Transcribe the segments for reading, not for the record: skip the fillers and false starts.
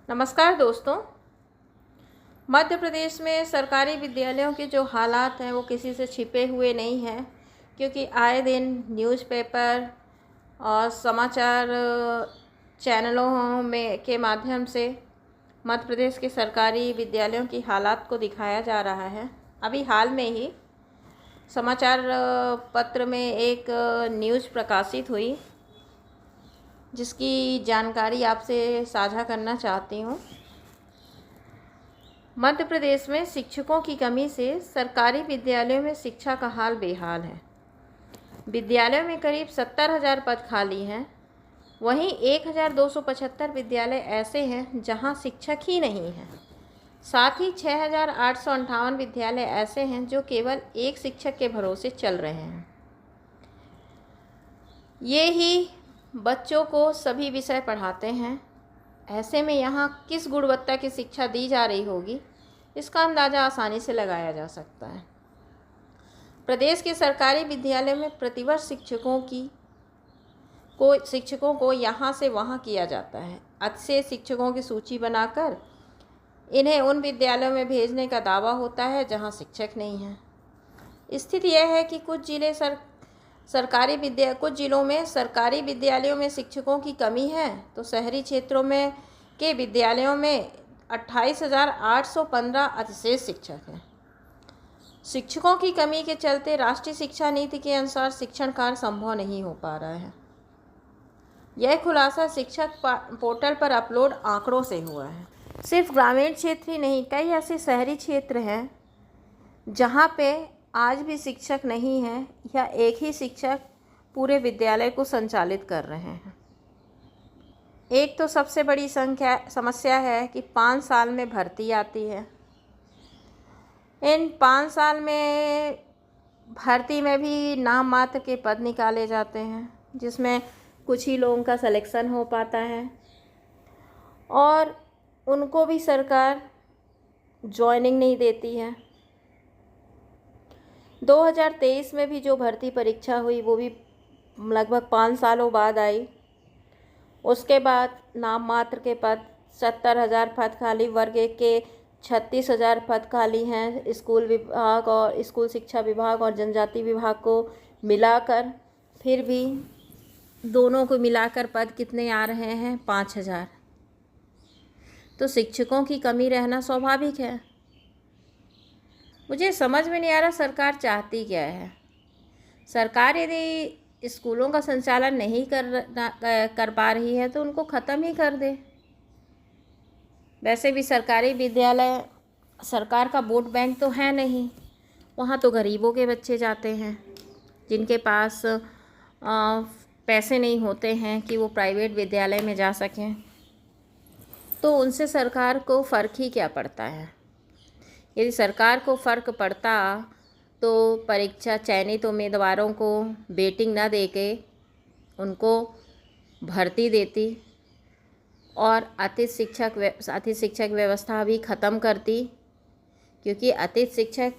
नमस्कार दोस्तों। मध्य प्रदेश में सरकारी विद्यालयों के जो हालात हैं वो किसी से छिपे हुए नहीं हैं, क्योंकि आए दिन न्यूज़पेपर और समाचार चैनलों में के माध्यम से मध्य प्रदेश के सरकारी विद्यालयों की हालात को दिखाया जा रहा है। अभी हाल में ही समाचार पत्र में एक न्यूज़ प्रकाशित हुई, जिसकी जानकारी आपसे साझा करना चाहती हूँ। मध्य प्रदेश में शिक्षकों की कमी से सरकारी विद्यालयों में शिक्षा का हाल बेहाल है। विद्यालयों में करीब 70,000 पद खाली हैं। वहीं 1,275 विद्यालय ऐसे हैं जहां शिक्षक ही नहीं हैं। साथ ही 6,858 विद्यालय ऐसे हैं जो केवल एक शिक्षक के भरोसे चल रहे हैं। ये ही बच्चों को सभी विषय पढ़ाते हैं। ऐसे में यहाँ किस गुणवत्ता की शिक्षा दी जा रही होगी, इसका अंदाज़ा आसानी से लगाया जा सकता है। प्रदेश के सरकारी विद्यालय में प्रतिवर्ष शिक्षकों को यहाँ से वहाँ किया जाता है। अच्छे शिक्षकों की सूची बनाकर इन्हें उन विद्यालयों में भेजने का दावा होता है जहाँ शिक्षक नहीं है। स्थिति यह है कि कुछ जिलों में सरकारी विद्यालयों में शिक्षकों की कमी है, तो शहरी क्षेत्रों में के विद्यालयों में 28,815 अतिशेष शिक्षक हैं। शिक्षकों की कमी के चलते राष्ट्रीय शिक्षा नीति के अनुसार शिक्षण कार्य संभव नहीं हो पा रहा है। यह खुलासा शिक्षक पोर्टल पर अपलोड आंकड़ों से हुआ है। सिर्फ ग्रामीण क्षेत्र ही नहीं, कई ऐसे शहरी क्षेत्र हैं जहाँ पे आज भी शिक्षक नहीं है या एक ही शिक्षक पूरे विद्यालय को संचालित कर रहे हैं। एक तो सबसे बड़ी समस्या है कि 5 साल में भर्ती आती है। इन 5 साल में भर्ती में भी नाम मात्र के पद निकाले जाते हैं, जिसमें कुछ ही लोगों का सिलेक्शन हो पाता है और उनको भी सरकार जॉइनिंग नहीं देती है। 2023 में भी जो भर्ती परीक्षा हुई वो भी लगभग 5 सालों बाद आई। उसके बाद नाम मात्र के पद 70,000 पद खाली, वर्ग 1 के 36,000 पद खाली हैं। स्कूल विभाग और स्कूल शिक्षा विभाग और जनजाति विभाग को मिलाकर, फिर भी दोनों को मिलाकर पद कितने आ रहे हैं? 5,000। तो शिक्षकों की कमी रहना स्वाभाविक है। मुझे समझ में नहीं आ रहा सरकार चाहती क्या है। सरकार यदि स्कूलों का संचालन नहीं कर पा रही है तो उनको ख़त्म ही कर दे। वैसे भी सरकारी विद्यालय सरकार का वोट बैंक तो है नहीं। वहाँ तो गरीबों के बच्चे जाते हैं जिनके पास पैसे नहीं होते हैं कि वो प्राइवेट विद्यालय में जा सकें। तो उनसे सरकार को फ़र्क ही क्या पड़ता है। यदि सरकार को फ़र्क पड़ता तो परीक्षा चयनित उम्मीदवारों को वेटिंग न देके उनको भर्ती देती और अतिथि शिक्षक व्यवस्था भी ख़त्म करती, क्योंकि अतिथि शिक्षक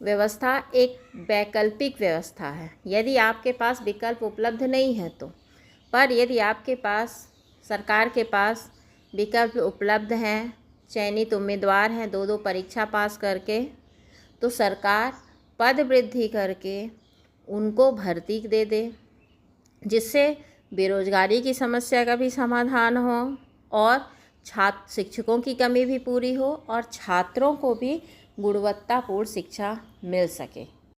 व्यवस्था एक वैकल्पिक व्यवस्था है। यदि आपके पास विकल्प उपलब्ध नहीं है तो, पर यदि आपके पास सरकार के पास विकल्प उपलब्ध हैं, चयनित उम्मीदवार हैं 2-2 परीक्षा पास करके, तो सरकार पद वृद्धि करके उनको भर्ती दे दे, जिससे बेरोजगारी की समस्या का भी समाधान हो और शिक्षकों की कमी भी पूरी हो और छात्रों को भी गुणवत्तापूर्ण शिक्षा मिल सके।